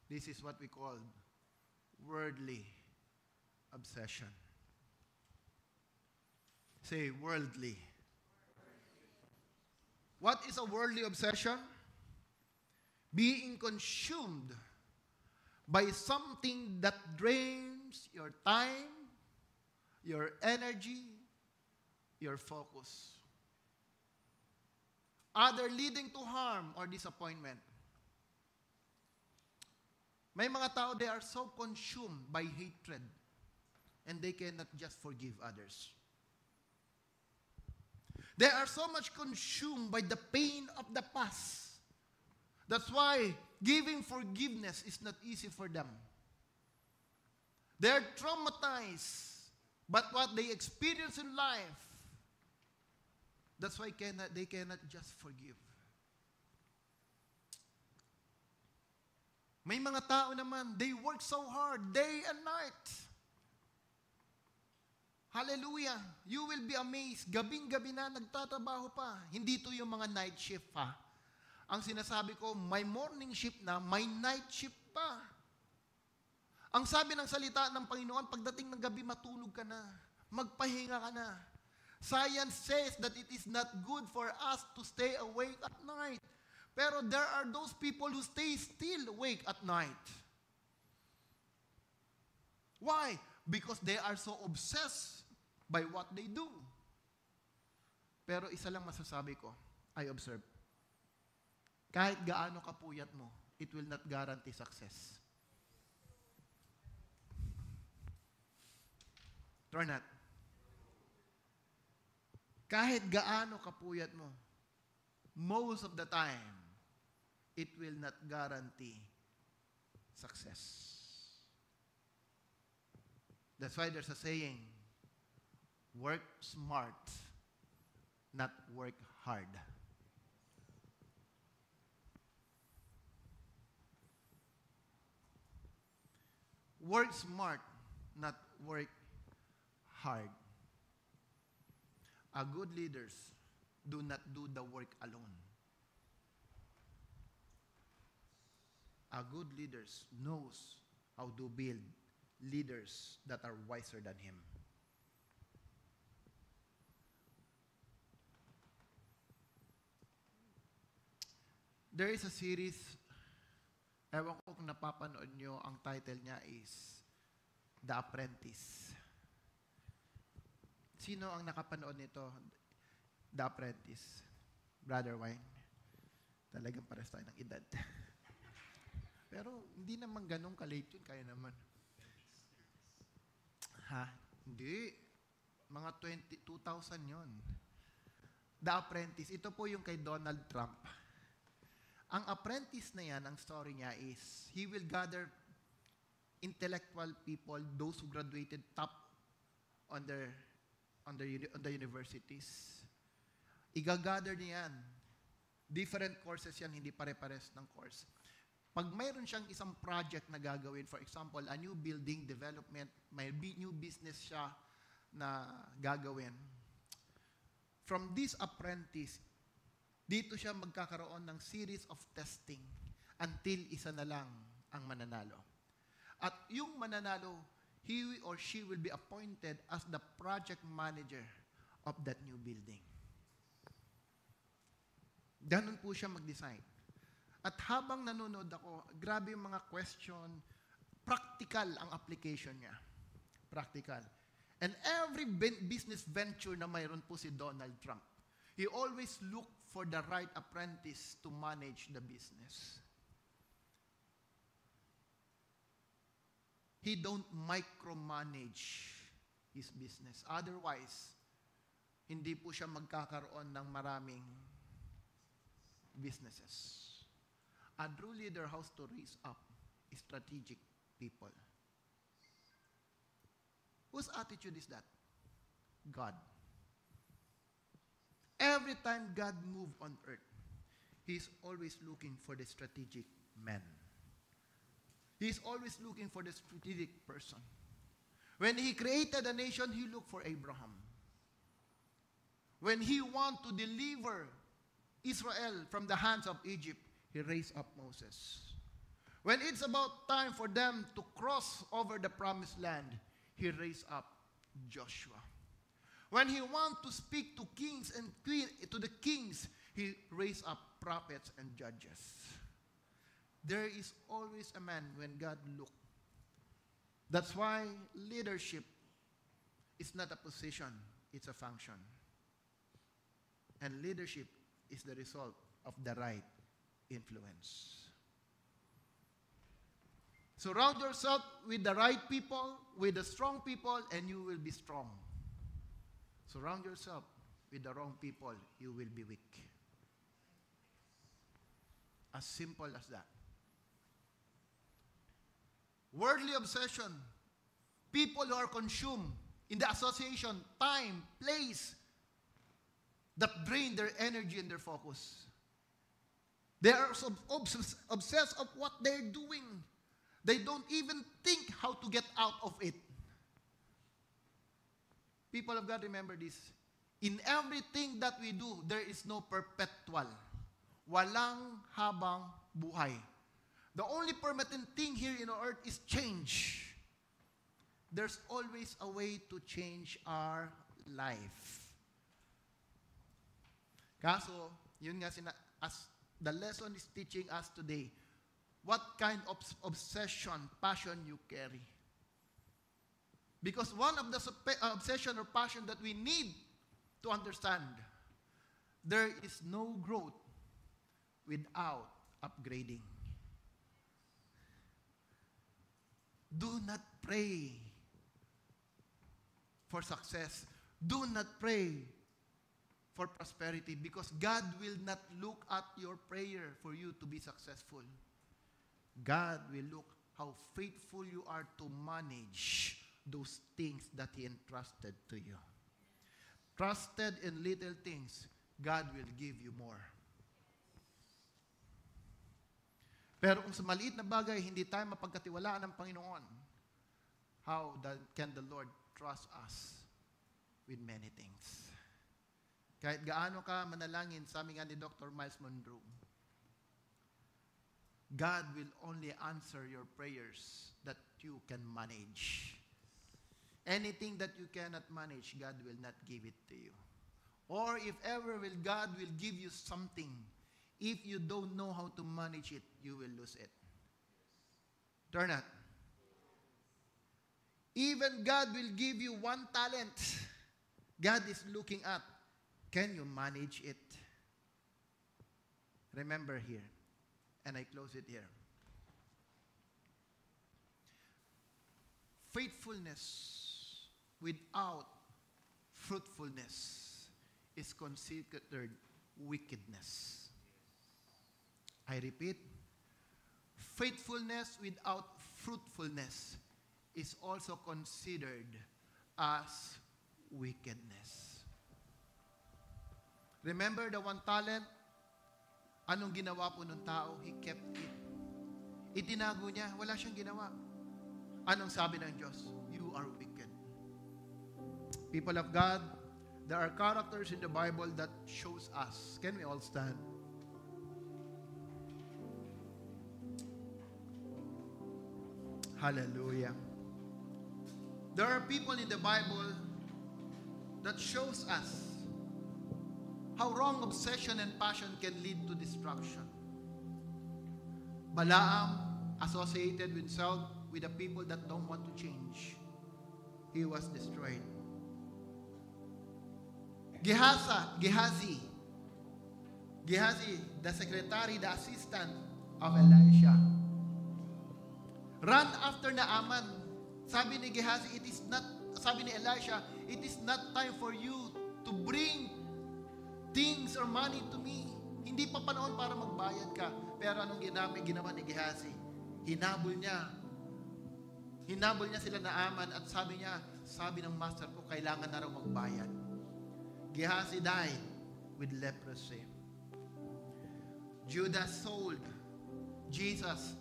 This is what we call worldly obsession. Say, worldly. What is a worldly obsession? Being consumed by something that drains your time, your energy, your focus. Either leading to harm or disappointment. May mga tao, they are so consumed by hatred and they cannot just forgive others. They are so much consumed by the pain of the past. That's why giving forgiveness is not easy for them. They are traumatized by what they experience in life. That's why they cannot just forgive. May mga tao naman, they work so hard, day and night. Hallelujah. You will be amazed. Gabing-gabi na nagtatrabaho pa. Hindi to yung mga night shift ha. Ang sinasabi ko, may morning shift na, may night shift pa. Ang sabi ng salita ng Panginoon, pagdating ng gabi, matulog ka na. Magpahinga ka na. Science says that it is not good for us to stay awake at night. Pero there are those people who stay still awake at night. Why? Because they are so obsessed by what they do. Pero isa lang masasabi ko, I observe. Kahit gaano kapuyat mo, it will not guarantee success. Try not. Kahit gaano kapuyat mo, most of the time, it will not guarantee success. That's why there's a saying, work smart, not work hard. Work smart, not work hard. A good leaders do not do the work alone. A good leaders knows how to build leaders that are wiser than him. There is a series, ewan ko kung napapanood nyo, ang title niya is The Apprentice. Sino ang nakapanood nito? The Apprentice. Brother Wine. Talagang pares tayo ng edad. Pero hindi naman ganun ka-late yun. Kaya naman. Ha? Hindi. Mga 2000 yun. The Apprentice. Ito po yung kay Donald Trump. Ang apprentice na yan, ang story niya is, he will gather intellectual people, those who graduated top on the universities. Igagather niya yan. Different courses yan, hindi pare-pares ng course. Pag mayroon siyang isang project na gagawin, for example, a new building development, may new business siya na gagawin. From this apprentice, dito siya magkakaroon ng series of testing until isa na lang ang mananalo. At yung mananalo, he or she will be appointed as the project manager of that new building. Ganun po siya mag-design. At habang nanonood ako, grabe yung mga question, practical ang application niya. Practical. And every business venture na mayroon po si Donald Trump, he always look for the right apprentice to manage the business. He don't micromanage his business. Otherwise, hindi po siya magkakaroon ng maraming businesses. A true leader has to raise up strategic people. Whose attitude is that? God. Every time God moves on earth, He's always looking for the strategic man. He's always looking for the strategic person. When He created a nation, He looked for Abraham. When He wanted to deliver Israel from the hands of Egypt, He raised up Moses. When it's about time for them to cross over the promised land, He raised up Joshua. When He wanted to speak to kings and to the kings, He raised up prophets and judges. There is always a man when God looks. That's why leadership is not a position, it's a function. And leadership is the result of the right influence. Surround yourself with the right people, with the strong people, and you will be strong. Surround yourself with the wrong people, you will be weak. As simple as that. Worldly obsession, people who are consumed in the association, time, place, that drain their energy and their focus. They are so obsessed of what they're doing. They don't even think how to get out of it. People of God, remember this. In everything that we do, there is no perpetual. Walang habang buhay. The only permanent thing here in our earth is change. There's always a way to change our life. Kaso, yun nga as the lesson is teaching us today, what kind of obsession, passion you carry. Because one of the obsession or passion that we need to understand, there is no growth without upgrading. Do not pray for success. Do not pray for prosperity, because God will not look at your prayer for you to be successful. God will look how faithful you are to manage those things that He entrusted to you. Trusted in little things, God will give you more. Pero kung sa maliit na bagay, hindi tayo mapagkatiwalaan ng Panginoon, how can the Lord trust us with many things? Kahit gaano ka manalangin, sabi nga ni Dr. Miles Monroe, God will only answer your prayers that you can manage. Anything that you cannot manage, God will not give it to you. Or if ever God will give you something, if you don't know how to manage it, you will lose it. Turn it. Even God will give you one talent. God is looking at, can you manage it? Remember here, and I close it here. Faithfulness without fruitfulness is considered wickedness. I repeat, faithfulness without fruitfulness is also considered as wickedness. Remember the one talent? Anong ginawa po ng tao? He kept it. Itinago niya, wala siyang ginawa. Anong sabi ng Diyos? You are wicked. People of God, there are characters in the Bible that shows us. Can we all stand? Hallelujah. There are people in the Bible that shows us how wrong obsession and passion can lead to destruction. Balaam associated himself with the people that don't want to change. he was destroyed. Gehazi, the secretary, the assistant of Elisha, run after Naaman. Sabi ni Gehazi, sabi ni Elisha, it is not time for you to bring things or money to me. Hindi pa panahon para magbayad ka. Pero anong ginawa ni Gehazi? Hinabol niya sila Naaman at sabi ng master ko, kailangan na raw magbayad. Gehazi died with leprosy. Judas sold Jesus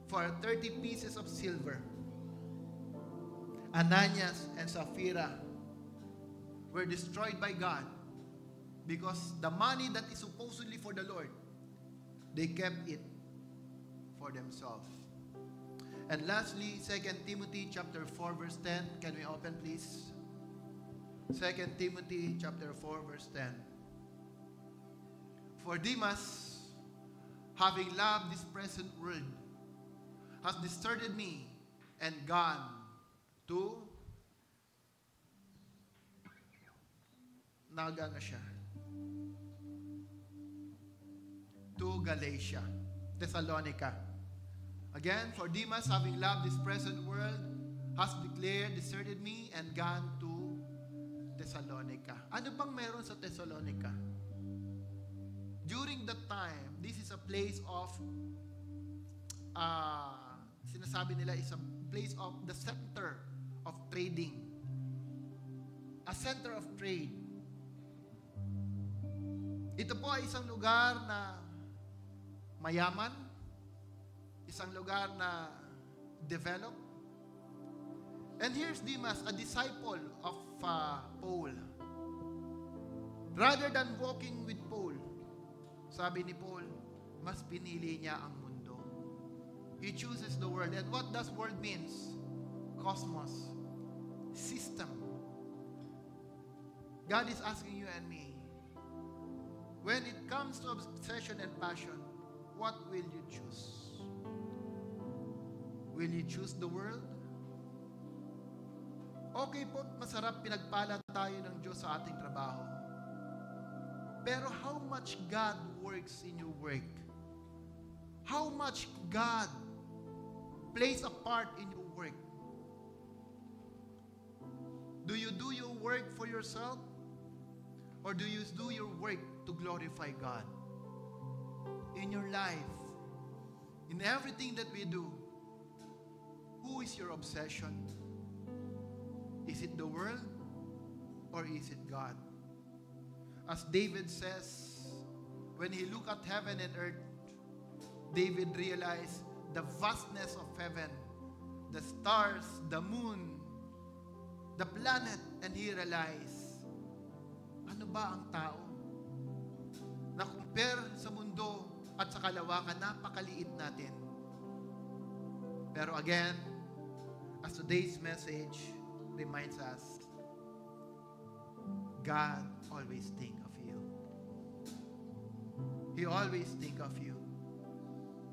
for 30 pieces of silver. Ananias and Sapphira were destroyed by God because the money that is supposedly for the Lord, they kept it for themselves. And lastly, 2 Timothy chapter 4 verse 10. Can we open please? 2 Timothy chapter 4 verse 10. For Demas, having loved this present world, has deserted me and gone to Galatia, Thessalonica. Again, for Demas, having loved this present world, has deserted me and gone to Thessalonica. Ano bang meron sa Thessalonica? During that time, this is a place of, sinasabi nila is a place of the center of trading. A center of trade. Ito po ay isang lugar na mayaman, isang lugar na developed. And here's Demas, a disciple of Paul. Rather than walking with Paul, sabi ni Paul, mas pinili niya ang mundo. He chooses the world. And what does world means? Cosmos. System. God is asking you and me, when it comes to obsession and passion, what will you choose? Will you choose the world? Okay po, masarap pinagpala tayo ng Diyos sa ating trabaho. Pero how much God works in your work? How much God plays a part in your work? Do you do your work for yourself? Or do you do your work to glorify God? In your life, in everything that we do, who is your obsession? Is it the world or is it God? As David says, when he looked at heaven and earth, David realized the vastness of heaven, the stars, the moon, the planet, and he realized, ano ba ang tao? Na compare sa mundo at sa kalawakan, napakaliit natin. Pero again, as today's message reminds us, God always think of you. He always think of you.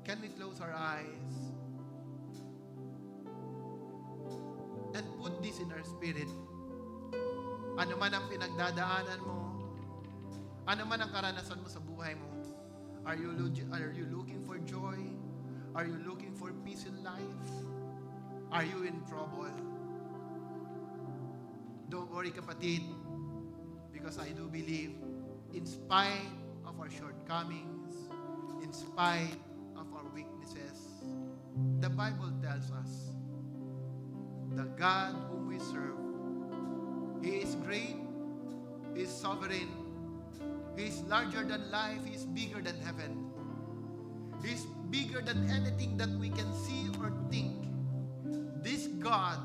Can we close our eyes and put this in our spirit? Ano man ang pinagdadaanan mo, ano man ang karanasan mo sa buhay mo, are you looking for joy? Are you looking for peace in life? Are you in trouble? Don't worry, kapatid, because I do believe, in spite of our shortcomings, in spite of our weaknesses, the Bible tells us, the God whom we serve, He is great, He is sovereign, He is larger than life, He is bigger than heaven. He is bigger than anything that we can see or think. This God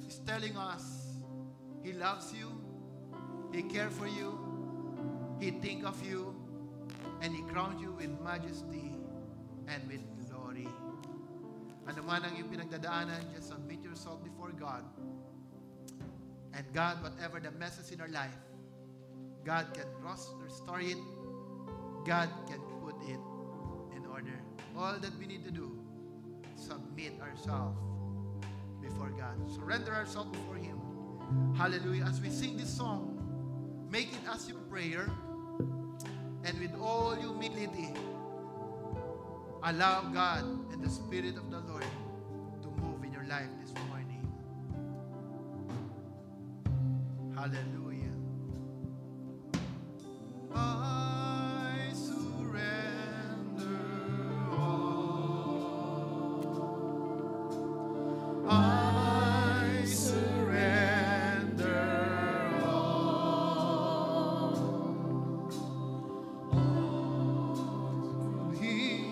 is telling us, He loves you, He cares for you, He thinks of you, and He crowns you with majesty and with glory. Ano man ang iyong pinagdadaanan, just submit yourself before God. And God, whatever the messes in our life, God can restore it. God can put it in order. All that we need to do, submit ourselves before God. Surrender ourselves before Him. Hallelujah. As we sing this song, make it as your prayer, and with all humility, allow God and the Spirit of the Lord to move in your life this morning. Hallelujah. I surrender all. I surrender all. He,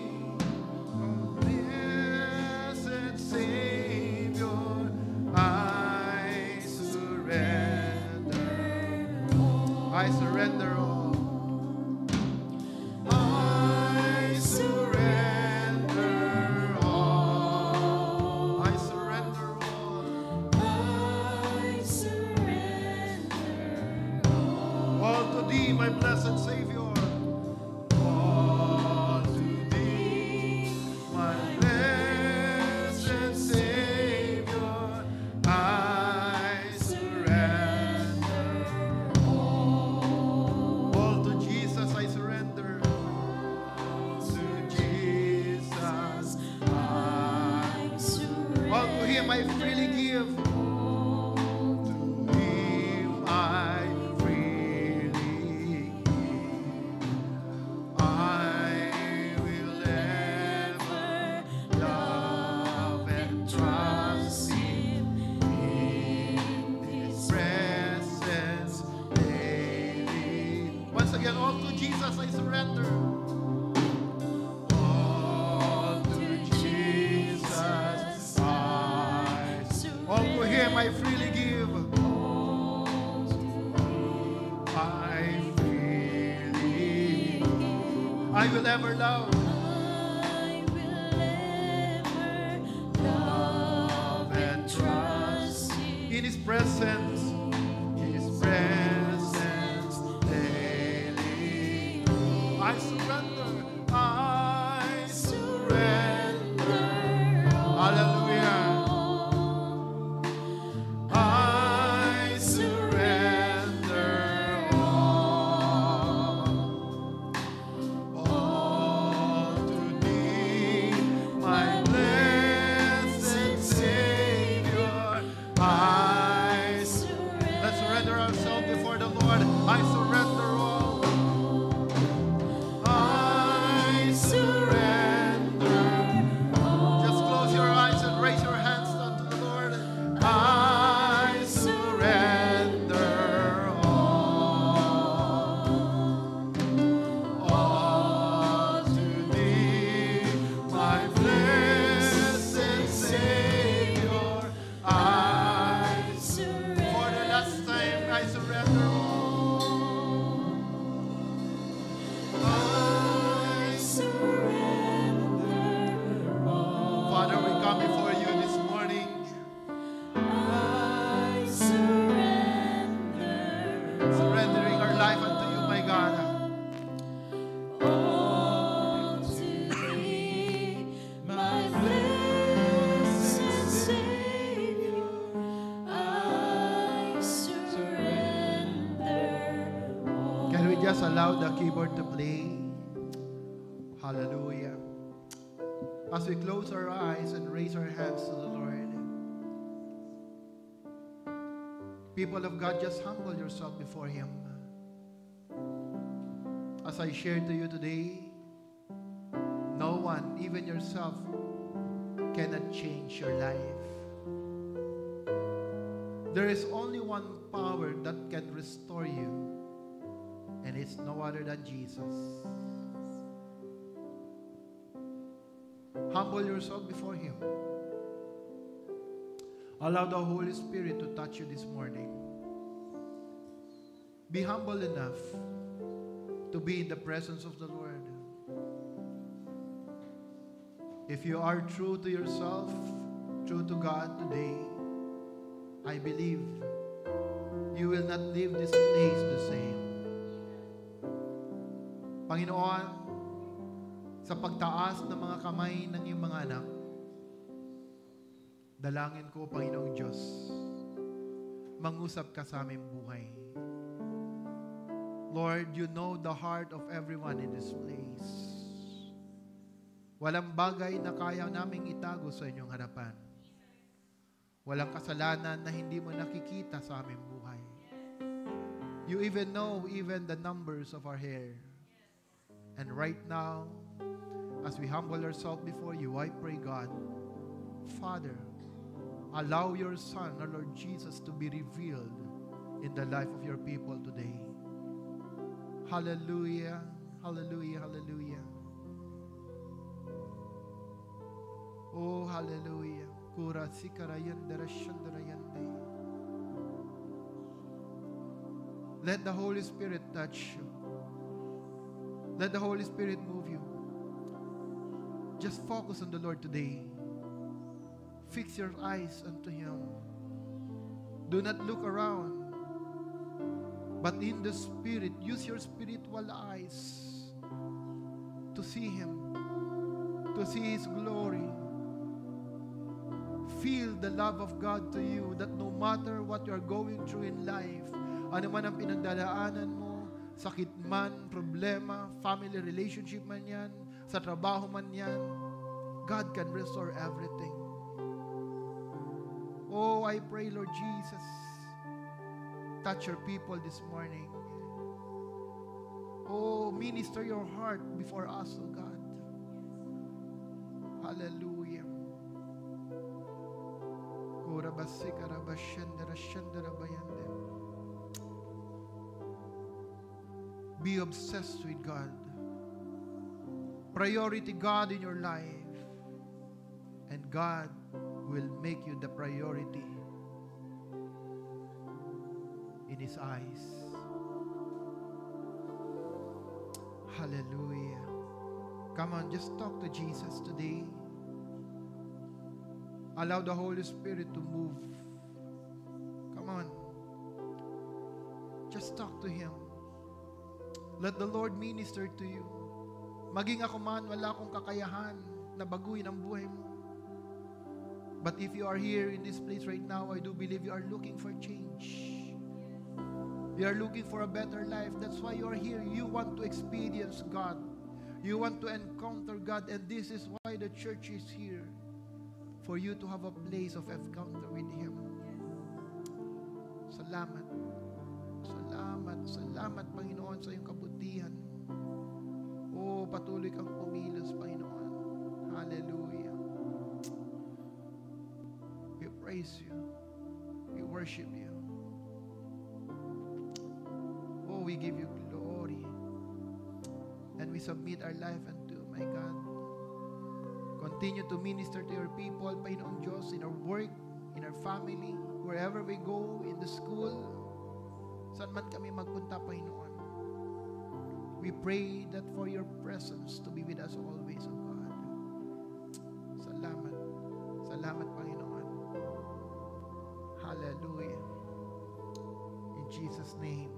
blessed Savior, I surrender. I surrender all. I surrender all. I surrender all. I surrender all. All to Thee, my blessed Savior. All to Thee, my blessed Savior. I surrender all. All to Jesus I surrender. To Jesus I surrender. All to Him I freely give. To Him I freely give. I will ever love and trust Him in His presence daily. Once again, all to Jesus I surrender. All to Jesus I surrender. All to Him I freely give. I freely give. I will ever love. I will ever love and trust in His presence. His presence daily. I surrender. I surrender. Hallelujah. I surrender all. All to Thee, my blessed Savior. Let's surrender ourselves before the Lord. I surrender all. I surrender all. Just close your eyes and raise your hands unto the Lord. I surrender all. All to Thee, my blessed Savior. For the last time, I surrender all. I surrender all. Father, we come before You this morning. I surrender. Surrendering our life unto You, my God. All to Thee, my blessed Savior. I surrender all. Can we just allow the keyboard to play? Hallelujah. As we close our eyes and raise our hands to the Lord, people of God, just humble yourself before Him. As I share to you today, no one, even yourself, cannot change your life. There is only one power that can restore you, and it's no other than Jesus. Humble yourself before Him. Allow the Holy Spirit to touch you this morning. Be humble enough to be in the presence of the Lord. If you are true to yourself, true to God today, I believe you will not leave this place the same. Panginoon, sa pagtaas ng mga kamay ng iyong mga anak, Dalangin ko, Panginoong Diyos, mangusap ka sa aming buhay. Lord, you know the heart of everyone in this place. Walang bagay na kaya naming itago sa inyong harapan. Walang kasalanan na hindi mo nakikita sa aming buhay. You even know even the numbers of our hair. And right now, as we humble ourselves before you, I pray, God, Father, allow your Son, our Lord Jesus, to be revealed in the life of your people today. Hallelujah, hallelujah, hallelujah. Oh, hallelujah. Kura sikarayandara shandarayande. Let the Holy Spirit touch you. Let the Holy Spirit move you. Just focus on the Lord today. Fix your eyes unto Him. Do not look around, but in the Spirit, use your spiritual eyes to see Him, to see His glory. Feel the love of God to you, that no matter what you are going through in life, ano man ang pinagdadaanan mo, sakit man, problema, family relationship man yan, sa trabaho man yan, God can restore everything. Oh, I pray, Lord Jesus, touch your people this morning. Oh, minister your heart before us, oh God. Hallelujah. Be obsessed with God. Priority God in your life, and God will make you the priority in His eyes. Hallelujah. Come on, just talk to Jesus today. Allow the Holy Spirit to move. Come on. Just talk to Him. Let the Lord minister to you. Maging ako man, wala akong kakayahan na baguhin ang buhay mo. But if you are here in this place right now, I do believe you are looking for change. You are looking for a better life. That's why you are here. You want to experience God. You want to encounter God. And this is why the church is here. For you to have a place of encounter with Him. Salamat. Salamat. Salamat, Panginoon, sa iyong kabutihan. Oh, patuloy kang pumilos, Panginoon. Hallelujah. We praise you. We worship you. Oh, we give you glory. And we submit our life unto, my God. Continue to minister to your people, Panginoon Diyos, in our work, in our family, wherever we go, in the school, saan man kami magpunta, Panginoon. We pray that for your presence to be with us always, O God. Salamat. Salamat, Panginoon. Hallelujah. In Jesus' name.